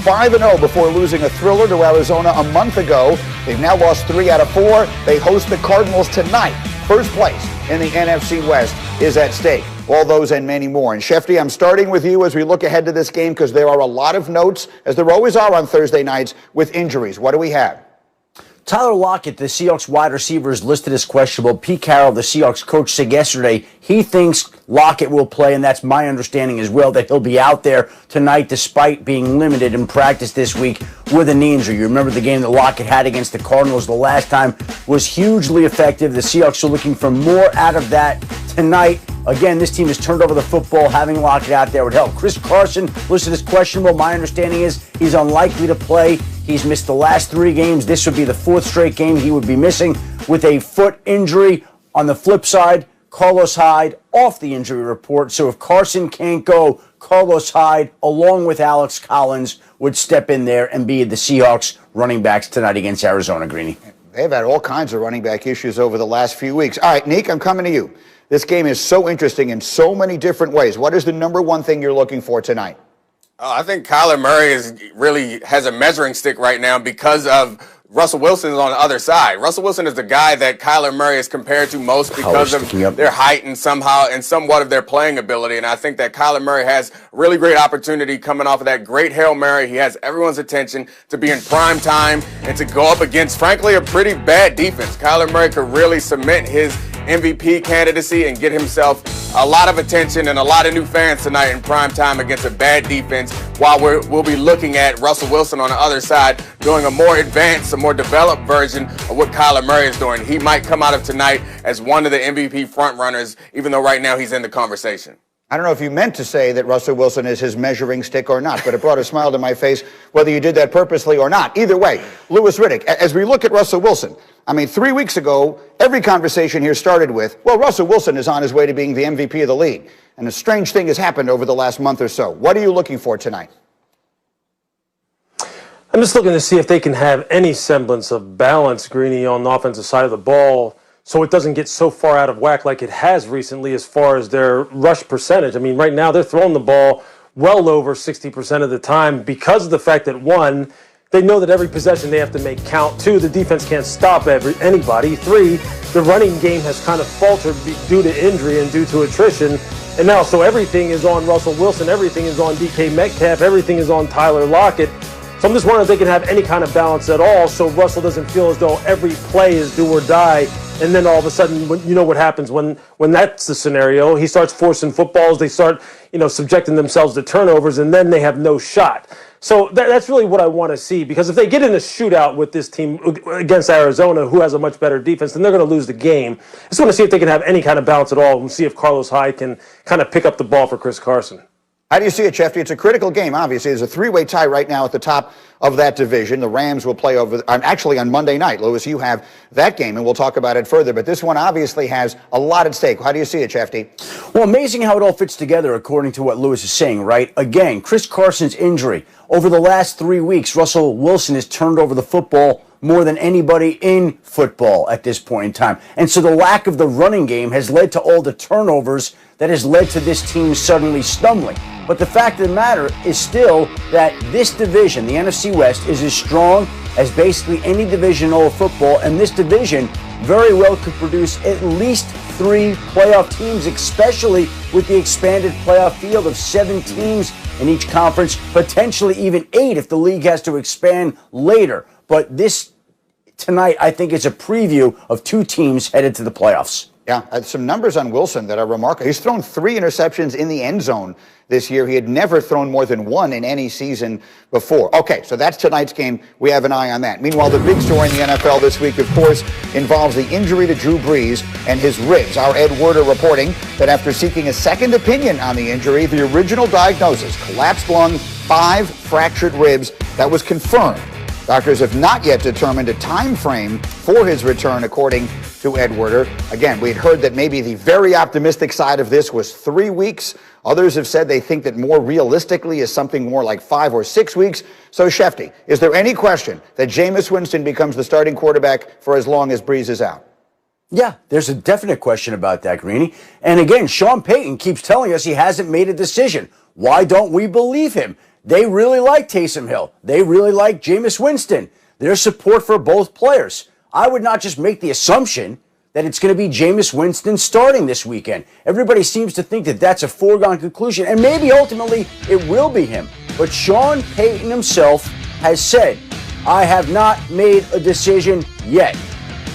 5-0 before losing a thriller to Arizona a month ago. They've now lost 3 out of 4. They host the Cardinals tonight. First place in the NFC West is at stake. All those and many more. And Shefty, I'm starting with you as we look ahead to this game because there are a lot of notes, as there always are on Thursday nights, with injuries. What do we have? Tyler Lockett, the Seahawks wide receiver, is listed as questionable. Pete Carroll, the Seahawks coach, said yesterday he thinks Lockett will play, and that's my understanding as well, that he'll be out there tonight despite being limited in practice this week with a knee injury. You remember the game that Lockett had against the Cardinals the last time was hugely effective. The Seahawks are looking for more out of that tonight. Again, this team has turned over the football. Having Lockett out there would help. Chris Carson listed as questionable. My understanding is he's unlikely to play. He's missed the last 3 games. This would be the 4th straight game he would be missing with a foot injury. On the flip side, Carlos Hyde off the injury report. So if Carson can't go, Carlos Hyde, along with Alex Collins, would step in there and be the Seahawks running backs tonight against Arizona, Greeny. They've had all kinds of running back issues over the last few weeks. All right, Nick, I'm coming to you. This game is so interesting in so many different ways. What is the number one thing you're looking for tonight? I think Kyler Murray really has a measuring stick right now because of Russell Wilson is on the other side. Russell Wilson is the guy that Kyler Murray is compared to most because of their height and somewhat of their playing ability. And I think that Kyler Murray has really great opportunity coming off of that great Hail Mary. He has everyone's attention to be in prime time and to go up against, frankly, a pretty bad defense. Kyler Murray could really cement his MVP candidacy and get himself a lot of attention and a lot of new fans tonight in prime time against a bad defense, while we'll be looking at Russell Wilson on the other side doing a more advanced, a more developed version of what Kyler Murray is doing. He might come out of tonight as one of the MVP frontrunners, even though right now he's in the conversation. I don't know if you meant to say that Russell Wilson is his measuring stick or not, but it brought a smile to my face whether you did that purposely or not. Either way, Louis Riddick, as we look at Russell Wilson, 3 weeks ago, every conversation here started with, well, Russell Wilson is on his way to being the MVP of the league. And a strange thing has happened over the last month or so. What are you looking for tonight? I'm just looking to see if they can have any semblance of balance, Greeny, on the offensive side of the ball, so it doesn't get so far out of whack like it has recently as far as their rush percentage. Right now they're throwing the ball well over 60% of the time because of the fact that, 1, they know that every possession they have to make count. 2, the defense can't stop anybody. 3, the running game has kind of faltered due to injury and due to attrition. And now, so everything is on Russell Wilson, everything is on DK Metcalf, everything is on Tyler Lockett. So I'm just wondering if they can have any kind of balance at all so Russell doesn't feel as though every play is do or die. And then all of a sudden, you know what happens when that's the scenario. He starts forcing footballs. They start, subjecting themselves to turnovers, and then they have no shot. So that's really what I want to see, because if they get in a shootout with this team against Arizona, who has a much better defense, then they're going to lose the game. I just want to see if they can have any kind of balance at all and see if Carlos Hyde can kind of pick up the ball for Chris Carson. How do you see it, Shefty? It's a critical game, obviously. There's a 3-way tie right now at the top of that division. The Rams will play actually on Monday night. Louis, you have that game, and we'll talk about it further. But this one obviously has a lot at stake. How do you see it, Shefty? Well, amazing how it all fits together according to what Louis is saying, right? Again, Chris Carson's injury. Over the last 3 weeks, Russell Wilson has turned over the football more than anybody in football at this point in time. And so the lack of the running game has led to all the turnovers that has led to this team suddenly stumbling. But the fact of the matter is still that this division, the NFC West, is as strong as basically any division in all of football, and this division very well could produce at least 3 playoff teams, especially with the expanded playoff field of 7 teams in each conference, potentially even 8 if the league has to expand later. But this tonight, I think, is a preview of 2 teams headed to the playoffs. Yeah, some numbers on Wilson that are remarkable. He's thrown 3 interceptions in the end zone this year. He had never thrown more than 1 in any season before. Okay, so that's tonight's game. We have an eye on that. Meanwhile, the big story in the NFL this week, of course, involves the injury to Drew Brees and his ribs. Our Ed Werder reporting that after seeking a second opinion on the injury, the original diagnosis, collapsed lung, 5 fractured ribs, that was confirmed. Doctors have not yet determined a time frame for his return, according to Ed Werder. Again, we'd heard that maybe the very optimistic side of this was 3 weeks. Others have said they think that more realistically is something more like 5 or 6 weeks. So, Shefty, is there any question that Jameis Winston becomes the starting quarterback for as long as Brees is out? Yeah, there's a definite question about that, Greeny. And again, Sean Payton keeps telling us he hasn't made a decision. Why don't we believe him? They really like Taysom Hill. They really like Jameis Winston. There's support for both players. I would not just make the assumption that it's going to be Jameis Winston starting this weekend. Everybody seems to think that that's a foregone conclusion, and maybe ultimately it will be him. But Sean Payton himself has said, I have not made a decision yet.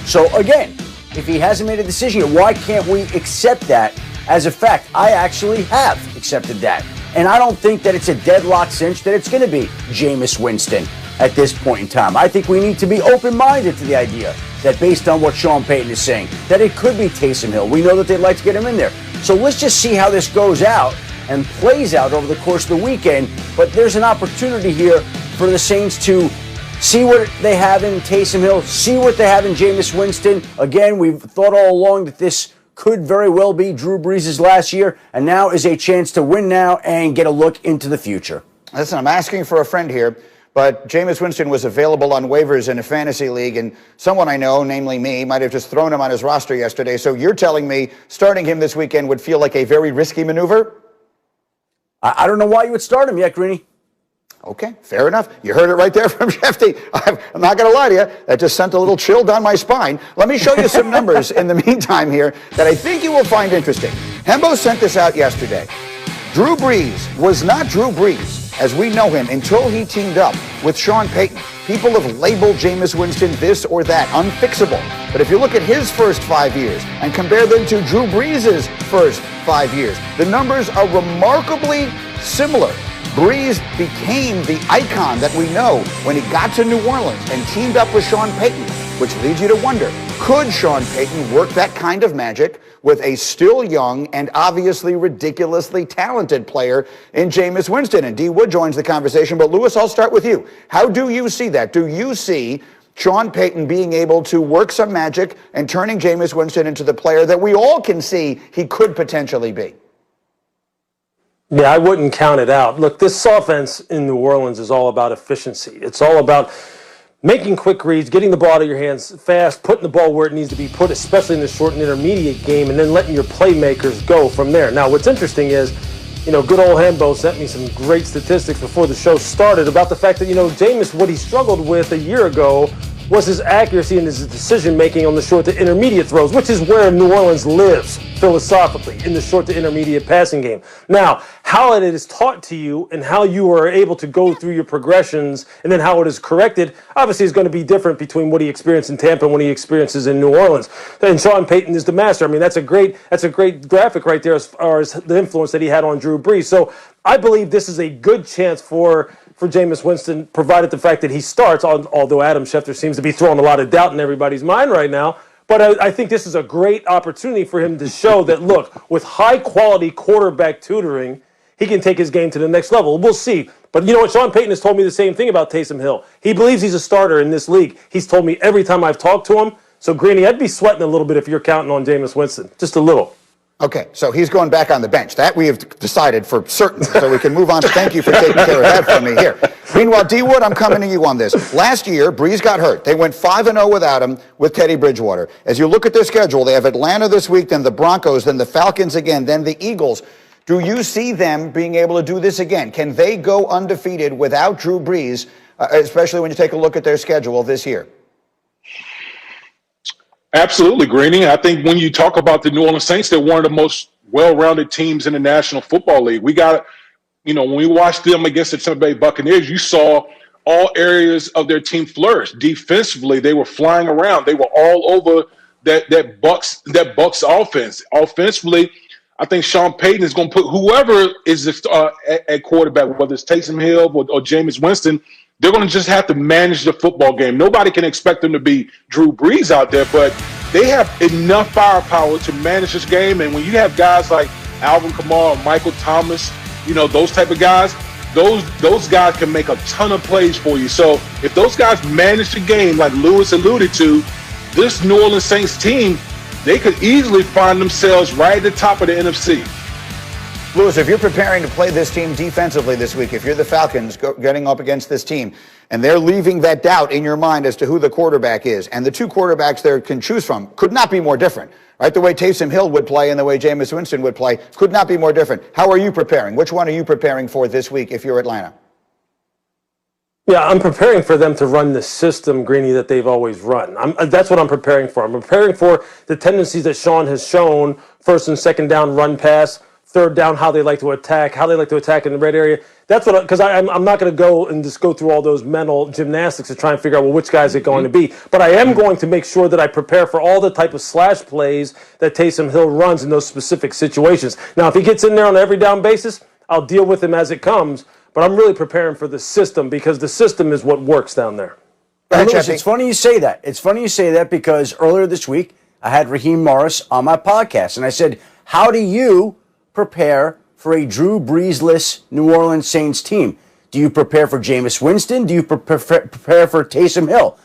So again, if he hasn't made a decision yet, why can't we accept that as a fact? I actually have accepted that. And I don't think that it's a deadlock cinch that it's going to be Jameis Winston at this point in time. I think we need to be open-minded to the idea that based on what Sean Payton is saying, that it could be Taysom Hill. We know that they'd like to get him in there. So let's just see how this goes out and plays out over the course of the weekend. But there's an opportunity here for the Saints to see what they have in Taysom Hill, see what they have in Jameis Winston. Again, we've thought all along that this could very well be Drew Brees' last year, and now is a chance to win now and get a look into the future. Listen, I'm asking for a friend here, but Jameis Winston was available on waivers in a fantasy league, and someone I know, namely me, might have just thrown him on his roster yesterday. So you're telling me starting him this weekend would feel like a very risky maneuver? I don't know why you would start him yet, Greeny. Okay, fair enough. You heard it right there from Shefty. I'm not going to lie to you. That just sent a little chill down my spine. Let me show you some numbers in the meantime here that I think you will find interesting. Hembo sent this out yesterday. Drew Brees was not Drew Brees as we know him until he teamed up with Sean Payton. People have labeled Jameis Winston this or that, unfixable. But if you look at his first 5 years and compare them to Drew Brees' first 5 years, the numbers are remarkably similar. Brees became the icon that we know when he got to New Orleans and teamed up with Sean Payton, which leads you to wonder, could Sean Payton work that kind of magic with a still young and obviously ridiculously talented player in Jameis Winston? And D. Wood joins the conversation, but Lewis, I'll start with you. How do you see that? Do you see Sean Payton being able to work some magic and turning Jameis Winston into the player that we all can see he could potentially be? Yeah, I wouldn't count it out. Look, this offense in New Orleans is all about efficiency. It's all about making quick reads, getting the ball out of your hands fast, putting the ball where it needs to be put, especially in the short and intermediate game, and then letting your playmakers go from there. Now, what's interesting is, good old Hembo sent me some great statistics before the show started about the fact that, Jameis, what he struggled with a year ago was his accuracy and his decision-making on the short to intermediate throws, which is where New Orleans lives philosophically, in the short to intermediate passing game. Now, how it is taught to you and how you are able to go through your progressions and then how it is corrected, obviously is going to be different between what he experienced in Tampa and what he experiences in New Orleans. And Sean Payton is the master. I mean, that's a great graphic right there as far as the influence that he had on Drew Brees. So I believe this is a good chance for Jameis Winston, provided the fact that he starts, although Adam Schefter seems to be throwing a lot of doubt in everybody's mind right now. But I think this is a great opportunity for him to show that, look, with high-quality quarterback tutoring, he can take his game to the next level. We'll see. But you know what? Sean Payton has told me the same thing about Taysom Hill. He believes he's a starter in this league. He's told me every time I've talked to him. So, Greeny, I'd be sweating a little bit if you're counting on Jameis Winston. Just a little. Okay, so he's going back on the bench. That we have decided for certain, so we can move on. Thank you for taking care of that for me here. Meanwhile, D. Wood, I'm coming to you on this. Last year, Brees got hurt. They went 5-0 without him with Teddy Bridgewater. As you look at their schedule, they have Atlanta this week, then the Broncos, then the Falcons again, then the Eagles. Do you see them being able to do this again? Can they go undefeated without Drew Brees, especially when you take a look at their schedule this year? Absolutely, Greeny. I think when you talk about the New Orleans Saints, they're one of the most well-rounded teams in the National Football League. We got, when we watched them against the Tampa Bay Buccaneers, you saw all areas of their team flourish. Defensively, they were flying around. They were all over that Bucs offense. Offensively, I think Sean Payton is going to put whoever is at quarterback, whether it's Taysom Hill or Jameis Winston, they're going to just have to manage the football game. Nobody can expect them to be Drew Brees out there, but they have enough firepower to manage this game. And when you have guys like Alvin Kamara, Michael Thomas, those type of guys, those guys can make a ton of plays for you. So if those guys manage the game, like Lewis alluded to, this New Orleans Saints team, they could easily find themselves right at the top of the NFC. Lewis, if you're preparing to play this team defensively this week, if you're the Falcons getting up against this team, and they're leaving that doubt in your mind as to who the quarterback is, and the two quarterbacks they can choose from could not be more different, right? The way Taysom Hill would play and the way Jameis Winston would play could not be more different. How are you preparing? Which one are you preparing for this week if you're Atlanta? Yeah, I'm preparing for them to run the system, Greeny, that they've always run. That's what I'm preparing for. I'm preparing for the tendencies that Sean has shown, first and second down run pass, third down how they like to attack in the red area. That's what, because I'm not going to go and just go through all those mental gymnastics to try and figure out, well, which guys it's going to be. But I am going to make sure that I prepare for all the type of slash plays that Taysom Hill runs in those specific situations. Now, if he gets in there on an every down basis, I'll deal with him as it comes. But I'm really preparing for the system because the system is what works down there. Lewis, it's funny you say that. It's funny you say that because earlier this week, I had Raheem Morris on my podcast, and I said, how do you prepare for a Drew Brees-less New Orleans Saints team? Do you prepare for Jameis Winston? Do you prepare for Taysom Hill?